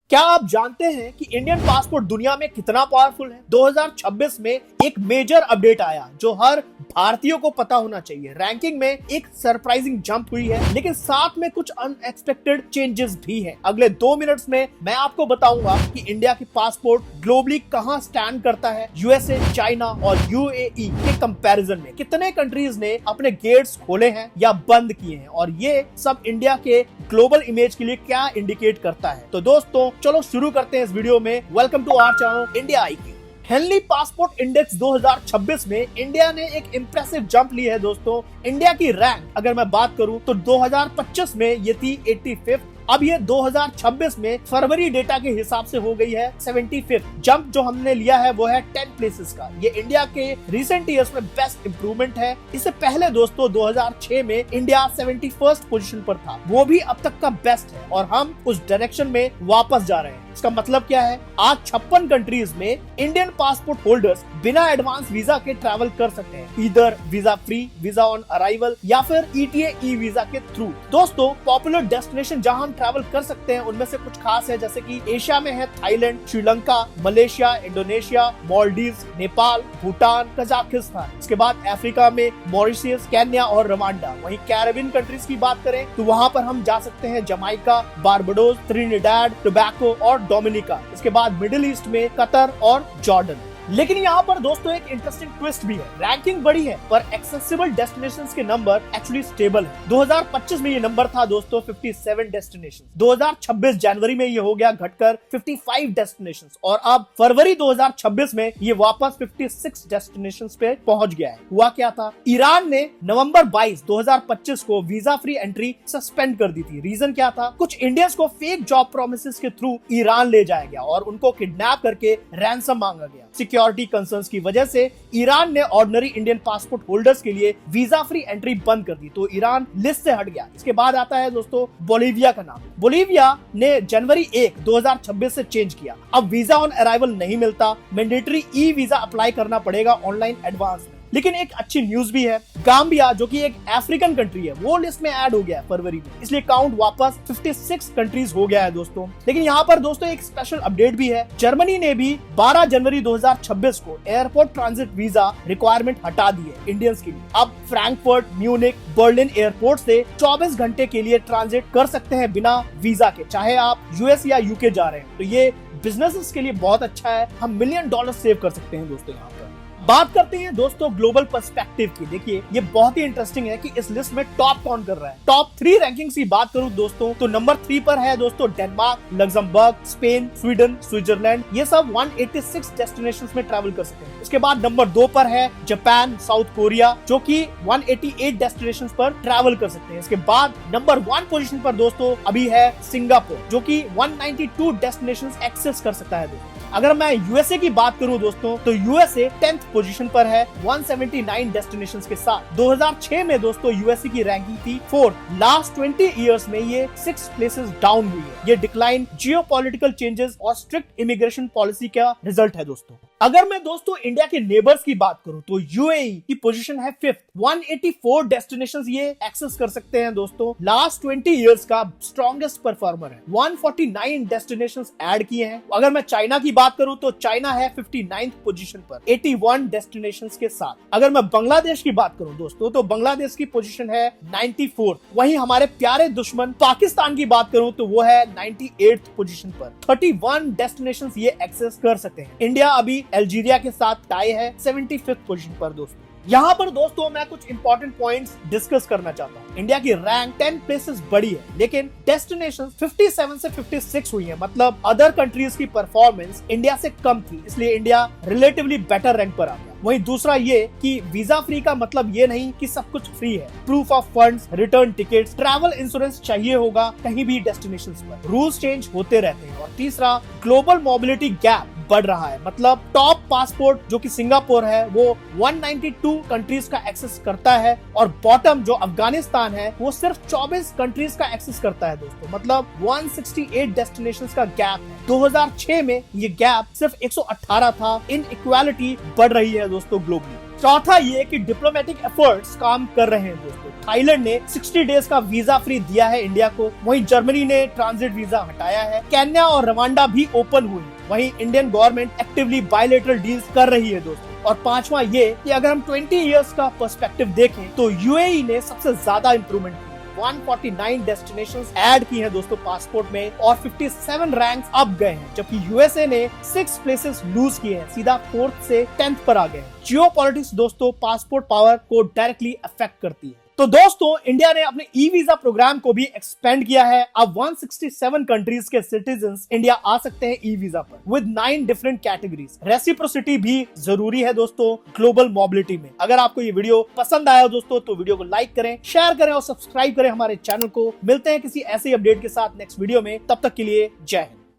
क्या आप जानते हैं कि इंडियन पासपोर्ट दुनिया में कितना पावरफुल है? 2026 में एक मेजर अपडेट आया जो हर भारतीयों को पता होना चाहिए। रैंकिंग में एक सरप्राइजिंग जंप हुई है, लेकिन साथ में कुछ अनएक्सपेक्टेड चेंजेस भी हैं। अगले 2 मिनट्स में मैं आपको बताऊंगा कि इंडिया की पासपोर्ट ग्लोबली कहां स्टैंड करता है। यूएसए, चाइना और यूएई के कंपैरिजन में कितने कंट्रीज ने अपने गेट्स खोले हैं या बंद किए हैं, और ये सब इंडिया के ग्लोबल इमेज के लिए क्या इंडिकेट करता है। तो दोस्तों चलो शुरू करते हैं इस वीडियो में। Welcome to our channel India IQ। Henley passport index 2026 में इंडिया ने एक इंप्रेसिव जंप ली है दोस्तों। इंडिया की रैंक अगर मैं बात करूं तो 2025 में ये थी 85th, अब ये 2026 में फरवरी डेटा के हिसाब से हो गई है 75th। जंप जो हमने लिया है वो है 10 प्लेसेस का। ये इंडिया के रिसेंट ईयर्स में बेस्ट इंप्रूवमेंट है। इससे पहले दोस्तों 2006 में इंडिया 71st पोजीशन पर था, वो भी अब तक का बेस्ट है और हम उस डायरेक्शन में वापस जा रहे हैं। इसका मतलब क्या है? आज 56 कंट्रीज में इंडियन पासपोर्ट होल्डर्स बिना एडवांस वीजा के ट्रैवल कर सकते हैं, इधर visa free, visa on arrival या फिर ETA ई वीजा के थ्रू। दोस्तों पॉपुलर डेस्टिनेशन जहां हम ट्रैवल कर सकते हैं उनमें से कुछ खास है, जैसे कि एशिया में है Thailand, Sri Lanka, Malaysia, Indonesia, Maldives, Nepal, Bhutan, Kazakhstan. इसके बाद अफ्रीका में मॉरिशस, केन्या और रवांडा। वहीं कैरेबियन कंट्रीज की बात करें तो वहां पर हम जा सकते हैं जमाइका, बारबाडोस, त्रिनिडाद, टोबैको और डोमिनिका। इसके बाद मिडिल ईस्ट में कतर और जॉर्डन। लेकिन यहाँ पर दोस्तों एक इंटरेस्टिंग ट्विस्ट भी है। रैंकिंग बड़ी है पर एक्सेसिबल डेस्टिनेशंस के नंबर एक्चुअली स्टेबल है। 2025 में ये नंबर था दोस्तों 57 डेस्टिनेशंस। 2026 जनवरी में ये हो गया घटकर 55 डेस्टिनेशंस और अब फरवरी 2026 में ये वापस 56 डेस्टिनेशंस पे पहुंच गया है। हुआ क्या था? ईरान ने नवंबर 22, 2025 को वीजा फ्री एंट्री सस्पेंड कर दी थी। रीजन क्या था? कुछ इंडियंस को फेक जॉब प्रोमिसेस के थ्रू ईरान ले जाया गया और उनको किडनैप करके रैंसम मांगा गया। सिक्योरिटी कंसर्न्स की वजह से ईरान ने ऑर्डिनरी इंडियन पासपोर्ट होल्डर्स के लिए वीजा फ्री एंट्री बंद कर दी, तो ईरान लिस्ट से हट गया। इसके बाद आता है दोस्तों बोलिविया का नाम। बोलिविया ने जनवरी 1, 2026 से चेंज किया। अब वीजा ऑन अराइवल नहीं मिलता, मैंडेटरी ई वीजा अप्लाई करना पड़ेगा ऑनलाइन एडवांस में। लेकिन एक अच्छी न्यूज भी है। गाम्बिया जो कि एक अफ्रीकन कंट्री है वो लिस्ट में ऐड हो गया है फरवरी में, इसलिए काउंट वापस 56 कंट्रीज हो गया है दोस्तों। लेकिन यहाँ पर दोस्तों एक स्पेशल अपडेट भी है। जर्मनी ने भी 12 जनवरी 2026 को एयरपोर्ट ट्रांजिट वीजा रिक्वायरमेंट हटा दी है इंडियंस के लिए। अब फ्रैंकफर्ट, म्यूनिक, बर्लिन एयरपोर्ट से 24 घंटे के लिए ट्रांजिट कर सकते हैं बिना वीजा के, चाहे आप US या UK जा रहे हैं। तो ये बिजनेसेस के लिए बहुत अच्छा है। हम $1 मिलियन सेव कर सकते हैं दोस्तों। यहाँ पर बात करते हैं दोस्तों ग्लोबल पर्सपेक्टिव की। देखिए ये बहुत ही इंटरेस्टिंग है कि इस लिस्ट में टॉप कौन कर रहा है। टॉप 3 रैंकिंग्स की बात करूं दोस्तों तो नंबर 3 पर है दोस्तों Denmark, Luxembourg, Spain, Sweden, Switzerland. ये सब 186 डेस्टिनेशंस में ट्रैवल कर सकते हैं। इसके बाद नंबर 2 पर है जापान, साउथ कोरिया, जो कि 188 डेस्टिनेशंस पर ट्रैवल कर सकते हैं। इसके बाद नंबर 1 पोजीशन पर दोस्तों अभी है सिंगापुर, जो कि 192 डेस्टिनेशंस एक्सेस कर सकता है दोस्तों। अगर मैं यूएसए की बात करूं दोस्तों तो यूएसए 10th पोजीशन पर है 179 डेस्टिनेशंस के साथ। 2006 में दोस्तों यूएसए की रैंकिंग थी 4th। लास्ट 20 इयर्स में ये 6 प्लेसेस डाउन हुई है। ये डिक्लाइन जियोपॉलिटिकल चेंजेस और स्ट्रिक्ट इमिग्रेशन पॉलिसी का रिजल्ट है दोस्तों। अगर मैं दोस्तों इंडिया के नेबर्स की बात करूं तो यूएई की पोजीशन है 5th। 184 डेस्टिनेशंस ये एक्सेस कर सकते हैं दोस्तों। लास्ट 20 इयर्स का स्ट्रॉन्गेस्ट परफॉर्मर है। 149 डेस्टिनेशंस ऐड किए हैं। अगर मैं चाइना की बात करूं तो चाइना है 59th पोजीशन पर 81 डेस्टिनेशंस के साथ। अगर मैं बांग्लादेश की बात करूं दोस्तों तो बांग्लादेश की पोजीशन है 94th। वहीं हमारे प्यारे दुश्मन पाकिस्तान की बात करूं तो वो है 98th पोजीशन पर। 31 डेस्टिनेशंस ये एक्सेस कर सकते हैं। इंडिया अभी अल्जीरिया के साथ टाई है 75th पोजीशन पर दोस्तों। यहाँ पर दोस्तों मैं कुछ इंपॉर्टेंट पॉइंट्स डिस्कस करना चाहता हूँ। इंडिया की रैंक 10 प्लेसेस बढ़ी है, लेकिन डेस्टिनेशंस 57 से 56 हुई है। मतलब अदर कंट्रीज की परफॉर्मेंस इंडिया से कम थी, इसलिए इंडिया रिलेटिवली बेटर रैंक पर आ गया। वहीं दूसरा ये कि वीजा फ्री का मतलब ये नहीं कि सब कुछ फ्री है। Proof of funds, return tickets, travel insurance चाहिए होगा कहीं भी डेस्टिनेशंस पर। रूल्स चेंज होते रहते हैं। और तीसरा, ग्लोबल मोबिलिटी गैप बढ़ रहा है। मतलब टॉप पासपोर्ट जो कि सिंगापुर है वो 192 कंट्रीज का एक्सेस करता है और बॉटम जो अफगानिस्तान है वो सिर्फ 24 कंट्रीज का एक्सेस करता है दोस्तों। मतलब 168 डेस्टिनेशंस का गैप है। 2006 में ये गैप सिर्फ 118 था। इनइक्वालिटी बढ़ रही है दोस्तों ग्लोबली। चौथा ये कि डिप्लोमेटिक एफर्ट्स काम कर रहे हैं दोस्तों। थाईलैंड ने 60 डेज का वीजा फ्री दिया है इंडिया को, वहीं जर्मनी ने ट्रांजिट वीजा हटाया है, केन्या और रवांडा भी ओपन हुए, वहीं Indian government actively bilateral deals कर रही है दोस्तों। और पांचवा ये कि अगर हम 20 इयर्स का पर्सपेक्टिव देखें तो यूएई ने सबसे ज्यादा इंप्रूवमेंट की, 149 डेस्टिनेशंस ऐड की हैं दोस्तों पासपोर्ट में और 57 रैंक्स अप गए हैं, जबकि यूएसए ने 6 प्लेसेस लूज किए हैं, सीधा 4th से 10th पर आ गए हैं। जियोपॉलिटिक्स दोस्तों पासपोर्ट पावर को डायरेक्टली अफेक्ट करती है। तो दोस्तों इंडिया ने अपने ई वीजा प्रोग्राम को भी एक्सपेंड किया है। अब 167 कंट्रीज के सिटीजन्स इंडिया आ सकते हैं ई वीजा पर विद 9 डिफरेंट कैटेगरीज। रेसिप्रोसिटी भी जरूरी है दोस्तों ग्लोबल मोबिलिटी में। अगर आपको ये वीडियो पसंद आया दोस्तों तो वीडियो को लाइक करें, शेयर करें और सब्सक्राइब करें हमारे चैनल को। मिलते हैं किसी ऐसे अपडेट के साथ नेक्स्ट वीडियो में, तब तक के लिए जय हिंद।